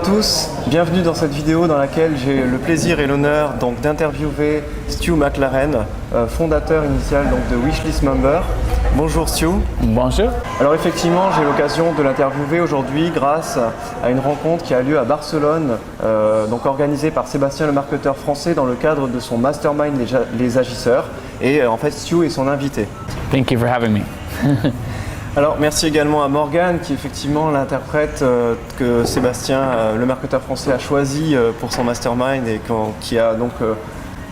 tous, bienvenue dans cette vidéo dans laquelle j'ai le plaisir et l'honneur d'interviewer Stu McLaren, fondateur initial de Wishlist Member. Bonjour Stu. Bonjour. Alors effectivement, j'ai l'occasion de l'interviewer aujourd'hui grâce à une rencontre qui a lieu à Barcelone, organisée par Sébastien le marketeur français dans le cadre de son mastermind Les Agisseurs. Et en fait, Stu est son invité. Thank you for having me. Alors merci également à Morgane qui est effectivement l'interprète que Sébastien, le marketeur français, a choisi pour son mastermind et qui a donc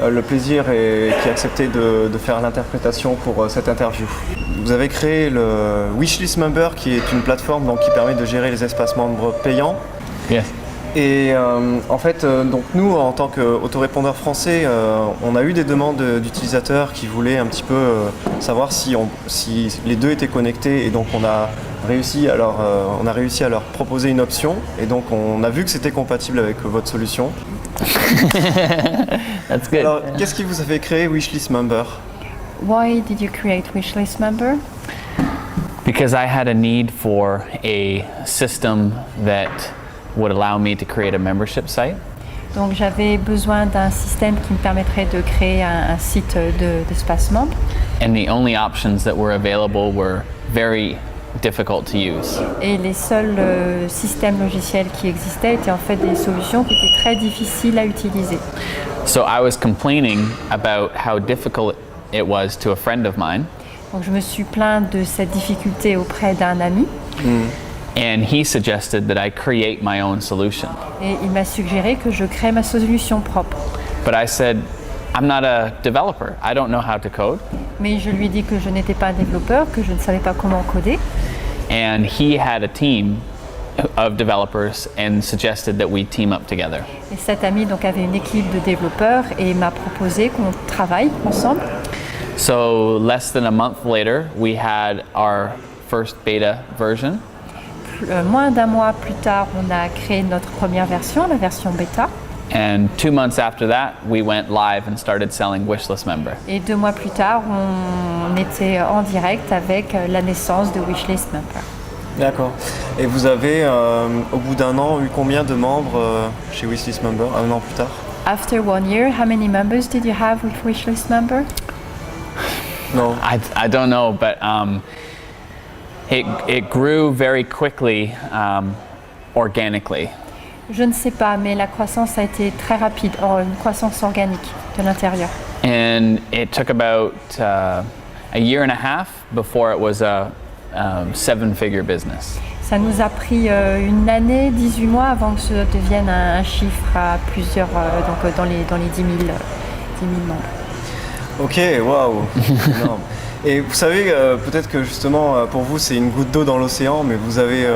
le plaisir et qui a accepté de faire l'interprétation pour cette interview. Vous avez créé le Wishlist Member qui est une plateforme qui permet de gérer les espaces membres payants. Yes. Et en fait, nous, en tant qu'autorépondeur français, on a eu des demandes d'utilisateurs qui voulaient un petit peu savoir si les deux étaient connectés. Et donc, on a réussi à leur proposer une option. Et donc, on a vu que c'était compatible avec votre solution. That's good. Alors, qu'est-ce qui vous a fait créer Wishlist Member? Why did you create Wishlist Member? Because I had a need for a system that would allow me to create a membership site. Donc j'avais besoin d'un système qui me permettrait de créer un site d'espace membre. And the only options that were available were very difficult to use. Et les seuls systèmes logiciels qui existaient étaient en fait des solutions qui étaient très difficiles à utiliser. So I was complaining about how difficult it was to a friend of mine. Donc je me suis plaint de cette difficulté auprès d'un ami. And he suggested that I create my own solution. Et il m'a suggéré que je crée ma solution propre. But I said, I'm not a developer. I don't know how to code. Mais je lui ai dit que je n'étais pas un développeur, que je ne savais pas comment coder. And he had a team of developers and suggested that we team up together. Et cet ami avait une équipe de développeurs et m'a proposé qu'on travaille ensemble. So less than a month later, we had our first beta version. Moins d'un mois plus tard, on a créé notre première version, la version bêta. And 2 months after that, we went live and started selling Wishlist Member. Et 2 mois plus tard, on était en direct avec la naissance de Wishlist Member. D'accord. Et vous avez, au bout d'un an, eu combien de membres chez Wishlist Member, un an plus tard? After 1 year, how many members did you have with Wishlist Member? No. I don't know, but it grew very quickly, organically. Je ne sais pas, mais la croissance a été très rapide, une croissance organique de l'intérieur. And it took about a year and a half before it was a 7-figure business. Ça nous a pris une année, 18 mois avant que ce devienne un chiffre à plusieurs, dans les 10 000 membres. Ok, waouh, énorme. Et vous savez, peut-être que justement pour vous c'est une goutte d'eau dans l'océan, mais vous avez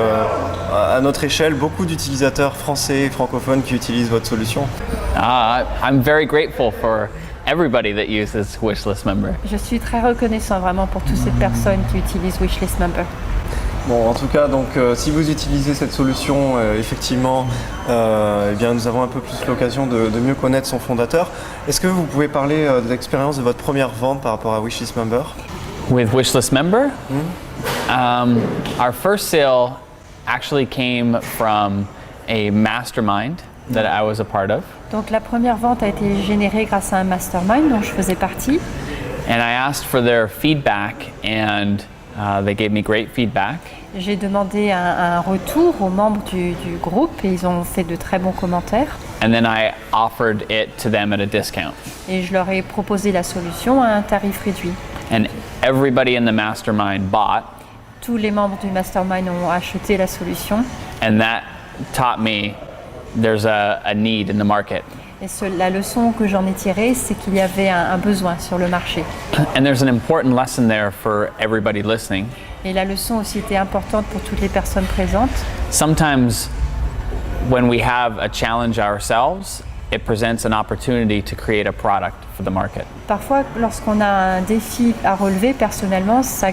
à notre échelle beaucoup d'utilisateurs français et francophones qui utilisent votre solution. I'm very grateful for everybody that uses Wishlist Member. Je suis très reconnaissant vraiment pour toutes ces personnes qui utilisent Wishlist Member. Bon, en tout cas, si vous utilisez cette solution, effectivement, bien, nous avons un peu plus l'occasion de mieux connaître son fondateur. Est-ce que vous pouvez parler de l'expérience de votre première vente par rapport à Wishlist Member? With Wishlist Member, our first sale actually came from a mastermind that I was a part of. Donc la première vente a été générée grâce à un mastermind dont je faisais partie. And I asked for their feedback and they gave me great feedback. J'ai demandé un retour aux membres du groupe et ils ont fait de très bons commentaires. And then I offered it to them at a discount. Et je leur ai proposé la solution à un tarif réduit. And everybody in the mastermind bought. Tous les membres du mastermind ont acheté la solution. And that taught me there's a need in the market. Et la leçon que j'en ai tirée, c'est qu'il y avait un besoin sur le marché. And there's an important lesson there for everybody listening. Et la leçon aussi était importante pour toutes les personnes présentes. Sometimes when we have a challenge ourselves, it presents an opportunity to create a product for the market. Parfois, lorsqu'on a un défi à relever personnellement, ça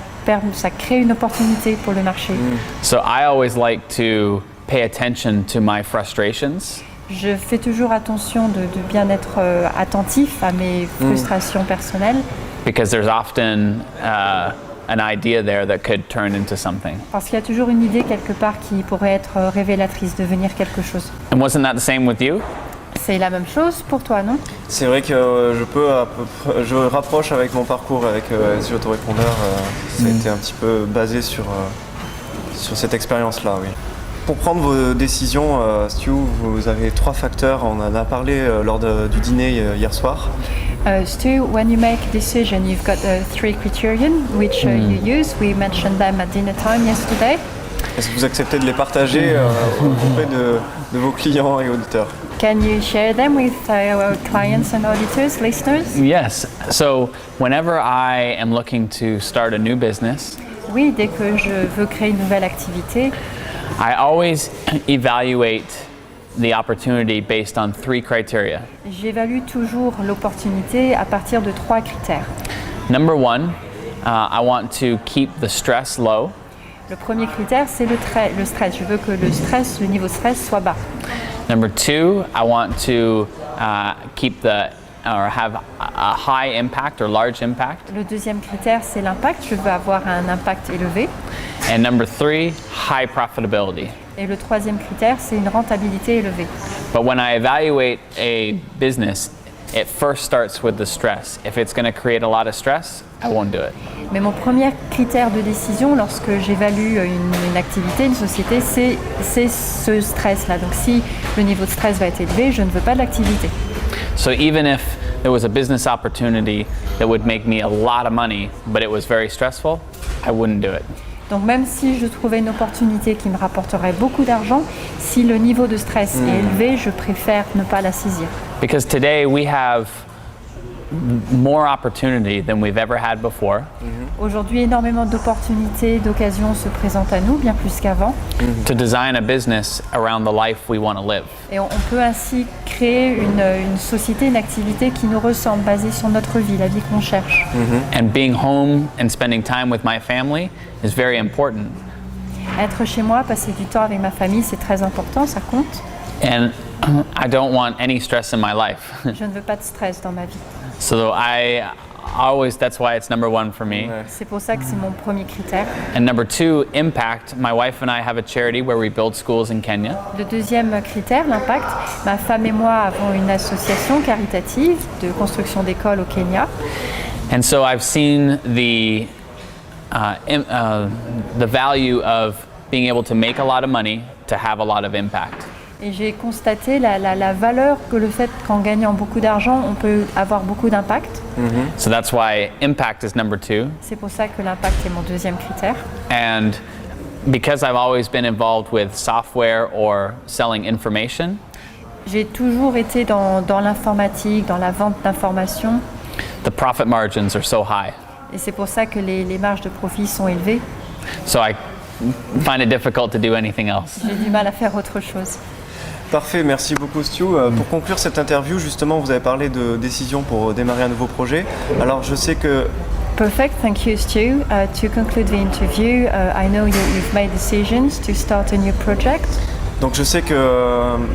crée une opportunité pour le marché. So I always like to pay attention to my frustrations. Je fais toujours attention de bien être attentif à mes frustrations personnelles. Because there's often an idea there that could turn into something. Parce qu'il y a toujours une idée quelque part qui pourrait être révélatrice, devenir quelque chose. And wasn't that the same with you? C'est la même chose pour toi, non? C'est vrai que je rapproche avec mon parcours avec SG Autorépondeur. Ça a été un petit peu basé sur cette expérience-là, oui. Pour prendre vos décisions, Stu, vous avez 3 facteurs. On en a parlé lors du dîner hier soir. Stu, when you make a decision, you've got 3 criterion which you use. We mentioned them at dinner time yesterday. Est-ce que vous acceptez de les partager auprès de vos clients et auditeurs? Can you share them with our clients and auditors, listeners? Yes. So whenever I am looking to start a new business, Oui, dès que je veux créer une nouvelle activité, I always evaluate the opportunity based on 3 criteria. j'évalue toujours l'opportunité à partir de 3 critères. Number 1, I want to keep the stress low. Le premier critère, c'est le stress. Je veux que le niveau de stress soit bas. Number 2, I want to have a high impact or large impact. Le deuxième critère, c'est l'impact. Je veux avoir un impact élevé. And number 3, high profitability. Et le troisième critère, c'est une rentabilité élevée. But when I evaluate a business, it first starts with the stress. If it's going to create a lot of stress, I won't do it. Mais mon premier critère de décision lorsque j'évalue une activité, une société, c'est ce stress-là. Donc si le niveau de stress va être élevé, je ne veux pas de l'activité. So even if there was a business opportunity that would make me a lot of money, but it was very stressful, I wouldn't do it. Donc même si je trouvais une opportunité qui me rapporterait beaucoup d'argent, si le niveau de stress est élevé, je préfère ne pas la saisir. Because today we have more opportunity than we've ever had before. Aujourd'hui, énormément d'opportunités, d'occasions se présentent à nous, bien plus qu'avant. To design a business around the life we want to live. Et on peut ainsi créer une société, une activité qui nous ressemble, basée sur notre vie, la vie qu'on cherche. And being home and spending time with my family is very important. Être chez moi, passer du temps avec ma famille, c'est très important, ça compte. And I don't want any stress in my life. Je ne veux pas de stress dans ma vie. So that's why it's number 1 for me. C'est pour ça que c'est mon premier critère. And number 2, impact. My wife and I have a charity where we build schools in Kenya. Le deuxième critère, l'impact. Ma femme et moi avons une association caritative de construction d'écoles au Kenya. And so I've seen the value of being able to make a lot of money to have a lot of impact. Et j'ai constaté la valeur que le fait qu'en gagnant beaucoup d'argent, on peut avoir beaucoup d'impact. So that's why impact is number 2. C'est pour ça que l'impact est mon deuxième critère. And because I've always been involved with software or selling information, J'ai toujours été dans l'informatique, dans la vente d'informations. the profit margins are so high. Et c'est pour ça que les marges de profit sont élevées. So I find it difficult to do anything else. J'ai du mal à faire autre chose. Parfait, merci beaucoup Stu. Pour conclure cette interview, justement, vous avez parlé de décision pour démarrer un nouveau projet. Alors je sais que... Perfect, thank you Stu. To conclude the interview, I know you've made decisions to start a new project. Donc je sais que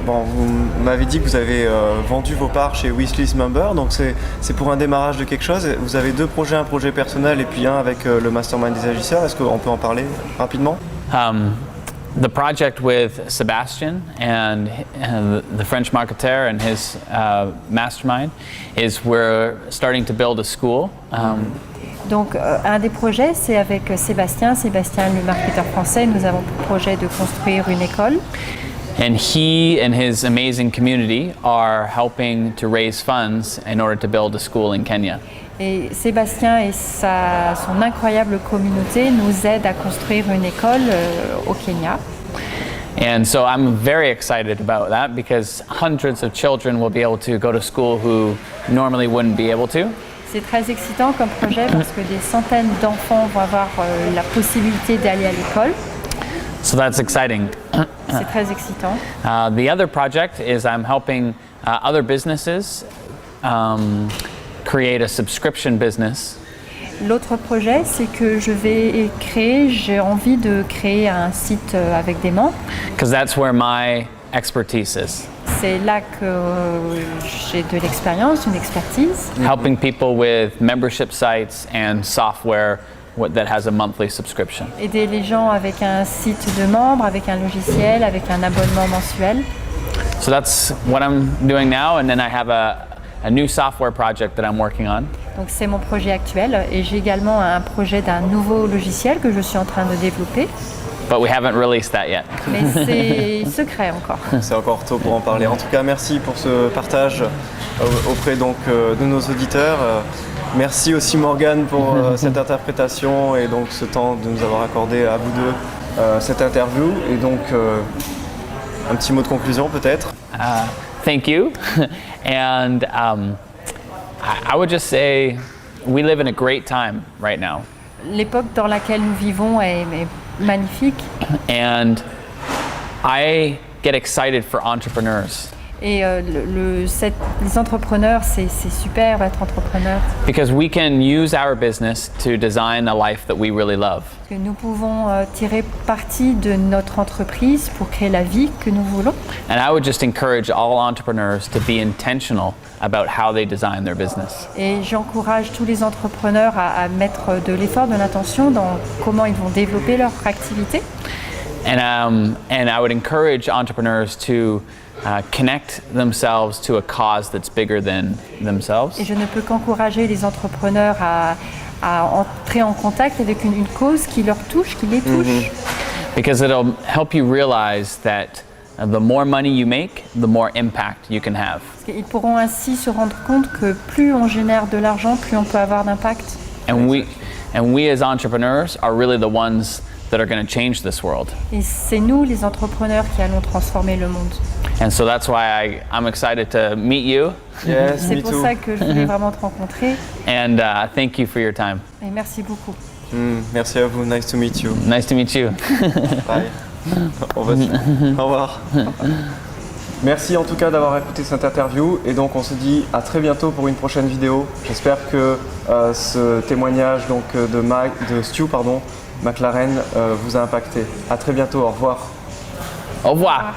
vous m'avez dit que vous avez vendu vos parts chez Wishlist Member, donc c'est pour un démarrage de quelque chose. Vous avez 2 projets, un projet personnel et puis un avec le Mastermind des agisseurs. Est-ce qu'on peut en parler rapidement? The project with Sebastian and the French marketer and his mastermind is we're starting to build a school. Donc un des projets, c'est avec Sébastien, le marketeur français. Nous avons pour projet de construire une école. And he and his amazing community are helping to raise funds in order to build a school in Kenya. Et Sébastien et son incroyable communauté nous aident à construire une école au Kenya. And so I'm very excited about that because hundreds of children will be able to go to school who normally wouldn't be able to. C'est très excitant comme projet parce que des centaines d'enfants vont avoir la possibilité d'aller à l'école. So that's exciting. C'est très excitant. The other project is I'm helping other businesses create a subscription business. L'autre projet, c'est que j'ai envie de créer un site avec des membres. Because that's where my expertise is. C'est là que j'ai de l'expérience, une expertise. Helping people with membership sites and software that has a monthly subscription. Aider les gens avec un site de membres, avec un logiciel, avec un abonnement mensuel. So that's what I'm doing now, and then I have a new software project that I'm working on. Donc c'est mon projet actuel et j'ai également un projet d'un nouveau logiciel que je suis en train de développer. But we haven't released that yet. Mais c'est secret encore. C'est encore tôt pour en parler. En tout cas, merci pour ce partage auprès donc, de nos auditeurs. Merci aussi Morgane pour cette interprétation et donc ce temps de nous avoir accordé à vous deux cette interview. Et donc, un petit mot de conclusion peut-être. Thank you. And I would just say we live in a great time right now. L'époque dans laquelle nous vivons est magnifique. And I get excited for entrepreneurs. Et les entrepreneurs, c'est super d'être entrepreneur. Because we can use our business to design a life that we really love. Parce que nous pouvons tirer parti de notre entreprise pour créer la vie que nous voulons. And I would just encourage all entrepreneurs to be intentional about how they design their business. Et j'encourage tous les entrepreneurs à mettre de l'effort, de l'attention dans comment ils vont développer leur activité. And I would encourage entrepreneurs to connect themselves to a cause that's bigger than themselves. Et je ne peux qu'encourager les entrepreneurs à entrer en contact avec une cause qui leur touche, qui les touche. Because it'll help you realize that the more money you make, the more impact you can have. Ils pourront ainsi se rendre compte que plus on génère de l'argent, plus on peut avoir d'impact. And we as entrepreneurs are really the ones that are going to change this world. Et c'est nous, les entrepreneurs, qui allons transformer le monde. And so that's why I'm excited to meet you. Yes, C'est me pour too. ça que je voulais vraiment te rencontrer. And thank you for your time. Et merci beaucoup. Merci à vous, nice to meet you. Nice to meet you. Bye. Au revoir. Merci en tout cas d'avoir écouté cette interview et donc on se dit à très bientôt pour une prochaine vidéo. J'espère que ce témoignage donc, de Stu McLaren vous a impacté. À très bientôt, au revoir. Au revoir.